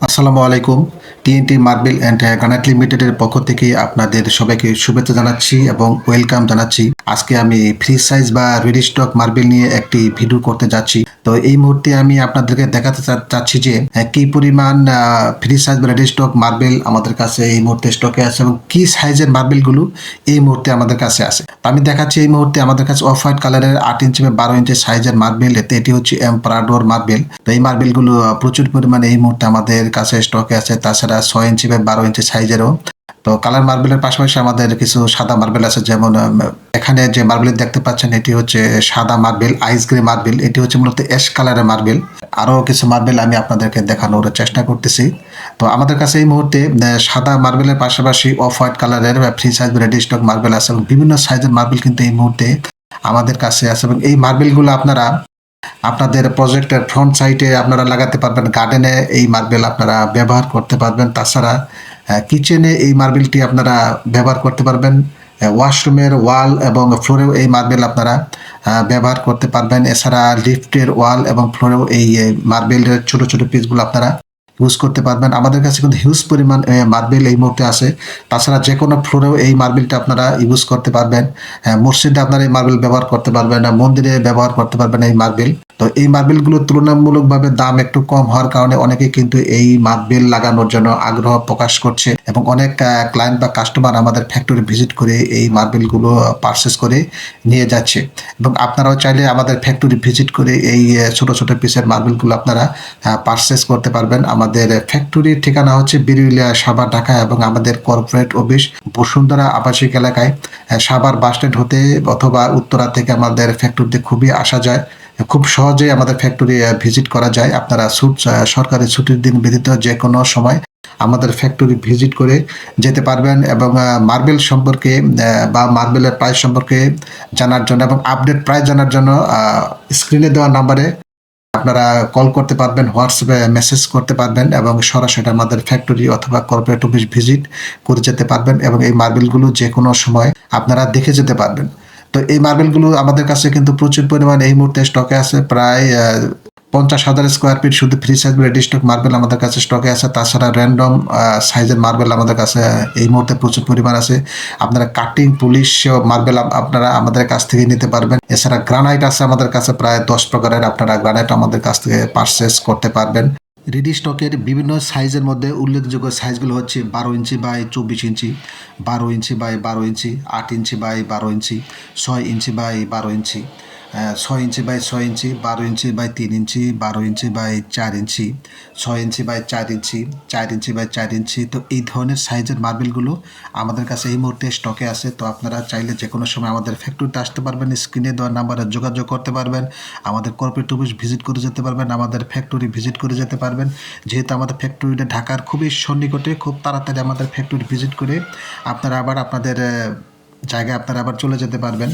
আসসালামু আলাইকুম। TNT marble and granite লিমিটেডের পক্ষ থেকে আপনাদের সবাইকে শুভেচ্ছা জানাচ্ছি এবং ওয়েলকাম জানাচ্ছি। আজকে আমি ফ্রি সাইজ বা রেডি স্টক মার্বেল নিয়ে একটি ভিডিও করতে যাচ্ছি। তো এই মুহূর্তে আমি আপনাদেরকে দেখাতে চাচ্ছি যে কি পরিমাণ ফ্রি সাইজ বা রেডি স্টক মার্বেল আমাদের কাছে এই মুহূর্তে স্টকে আছে এবং কি সাইজের মার্বেলগুলো এই মুহূর্তে আমাদের কাছে আছে। তো আমি দেখাচ্ছি এই মুহূর্তে আমাদের কাছে অফ হোয়াইট কালারের 8 ইঞ্চি বা 12 ইঞ্চি সাইজের মার্বেল, এটি হচ্ছে এমপারাডোর মার্বেল। তো এই মার্বেলগুলো প্রচুর পরিমাণে এই মুহূর্তে আমাদের কাছে স্টকে আছে। তাছাড়া 6 ইঞ্চি বা 12 ইঞ্চি সাইজেরও। তো কালার মার্বেলের পাশাপাশি আমাদের কিছু সাদা মার্বেল আছে, যেমন এখানে যে মার্বেল দেখতে পাচ্ছেন এটি হচ্ছে সাদা মার্বেল, আইস গ্রে মার্বেল। এটি হচ্ছে মূলত অ্যাশ কালারের মার্বেল। আরও কিছু মার্বেল আমি আপনাদেরকে দেখানোর চেষ্টা করতেছি। তো আমাদের কাছে এই মুহূর্তে সাদা মার্বেলের পাশাপাশি অফ হোয়াইট কালারের free size ready stock marble আছে এবং বিভিন্ন সাইজের মার্বেল কিন্তু এই মুহূর্তে আমাদের কাছে আছে এবং এই মার্বেলগুলো আপনারা আপনাদের প্রজেক্টের ফ্রন্ট সাইডে আপনারা লাগাতে পারবেন, গার্ডেনে এই মার্বেল আপনারা ব্যবহার করতে পারবেন। তাছাড়া কিচেনে এই মার্বেলটি আপনারা ব্যবহার করতে পারবেন। ওয়াশরুমের ওয়াল এবং ফ্লোরেও এই মার্বেল আপনারা ব্যবহার করতে পারবেন। এছাড়া লিফটের ওয়াল এবং ফ্লোরেও এই মার্বেলের ছোট ছোট পিসগুলো আপনারা ইউজ করতে পারবেন। আমাদের কাছে কিন্তু হিউজ পরিমাণ মার্বেল এই মুহূর্তে আছে। তাছাড়া যে কোনো ফ্লোরেও এই মার্বেলটা আপনারা ইউজ করতে পারবেন। মসজিদে আপনারা এই মার্বেল ব্যবহার করতে পারবেন, মন্দিরে ব্যবহার করতে পারবেন এই মার্বেল। তো এই মার্বেলগুলো তুলনামূলকভাবে দাম একটু কম হওয়ার কারণে অনেকে কিন্তু এই মার্বেল লাগানোর জন্য আগ্রহ প্রকাশ করছে এবং অনেক ক্লায়েন্ট বা কাস্টমার আমাদের ফ্যাক্টরি ভিজিট করে এই মার্বেলগুলো পারচেস করে নিয়ে যাচ্ছে। এবং আপনারাও চাইলে আমাদের ফ্যাক্টরি ভিজিট করে এই ছোট ছোট পিসের মার্বেলগুলো আপনারা পারচেস করতে পারবেন। আমাদের ফ্যাক্টরির ঠিকানা হচ্ছে বিরুলিয়া, সাভার, ঢাকা এবং আমাদের কর্পোরেট অফিস বসুন্ধরা আবাসিক এলাকায়। সাভার বাস স্ট্যান্ড হতে অথবা উত্তরা থেকে আমাদের ফ্যাক্টরিতে খুবই আসা যায়। খুব সহজেই আমাদের ফ্যাক্টরি ভিজিট করা যায়। আপনারা সরকারি ছুটির দিন ব্যতীত যে কোনো সময় আমাদের ফ্যাক্টরি ভিজিট করে যেতে পারবেন এবং মার্বেল সম্পর্কে বা মার্বেলের প্রাইস সম্পর্কে জানার জন্য এবং আপডেট প্রাইস জানার জন্য স্ক্রিনে দেওয়া নাম্বারে আপনারা কল করতে পারবেন, হোয়াটসঅ্যাপে মেসেজ করতে পারবেন এবং সরাসরি আমাদের ফ্যাক্টরি অথবা কর্পোরেট অফিস ভিজিট করে যেতে পারবেন এবং এই মার্বেলগুলো যে কোনো সময় আপনারা দেখে যেতে পারবেন। তো এই মার্বেলগুলো আমাদের কাছে কিন্তু প্রচুর পরিমাণে এই মুহূর্তে স্টকে আছে। প্রায় 50,000 স্কোয়ার ফিট শুধু free size ready stock marble আমাদের কাছে স্টকে আছে। তাছাড়া র্যান্ডম সাইজের মার্বেল আমাদের কাছে এই মুহূর্তে প্রচুর পরিমাণ আছে। আপনারা কাটিং পুলিশ মার্বেল আপনারা আমাদের কাছ থেকে নিতে পারবেন। এছাড়া গ্রানাইট আছে আমাদের কাছে প্রায় 10 প্রকারের, আপনারা গ্রানাইট আমাদের কাছ থেকে পারচেস করতে পারবেন। রেডি স্টকের বিভিন্ন সাইজের মধ্যে উল্লেখযোগ্য সাইজগুলো হচ্ছে 12 inch by 24 inch, 12 inch by 12 inch, 8 inch by 12 inch, 6 inch by 12 inch, 6 inch by 6 inch, 12 inch by 3 inch, 12 inch by 4 inch, 6 inch by 4 inch, 4 inch by 4 inch. তো এই ধরনের সাইজের মার্বেলগুলো আমাদের কাছে এই মুহূর্তে স্টকে আছে। তো আপনারা চাইলে যে কোনো সময় আমাদের ফ্যাক্টরিতে আসতে পারবেন, স্ক্রিনে দেওয়া নাম্বারে যোগাযোগ করতে পারবেন, আমাদের কর্পোরেট অফিস ভিজিট করে যেতে পারবেন, আমাদের ফ্যাক্টরি ভিজিট করে যেতে পারবেন। যেহেতু আমাদের ফ্যাক্টরিটা ঢাকার খুবই সন্নিকটে, খুব তাড়াতাড়ি আমাদের ফ্যাক্টরি ভিজিট করে আপনারা আবার আপনাদের জায়গায় আপনারা আবার চলে যেতে পারবেন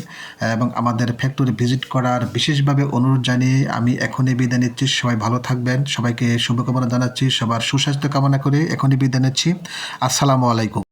এবং আমাদের ফ্যাক্টরি ভিজিট করার বিশেষভাবে অনুরোধ জানিয়ে আমি এখনই বিদায় নিচ্ছি। সবাই ভালো থাকবেন, সবাইকে শুভকামনা জানাচ্ছি, সবার সুস্বাস্থ্য কামনা করে এখনই বিদায় নিচ্ছি। আসসালামু আলাইকুম।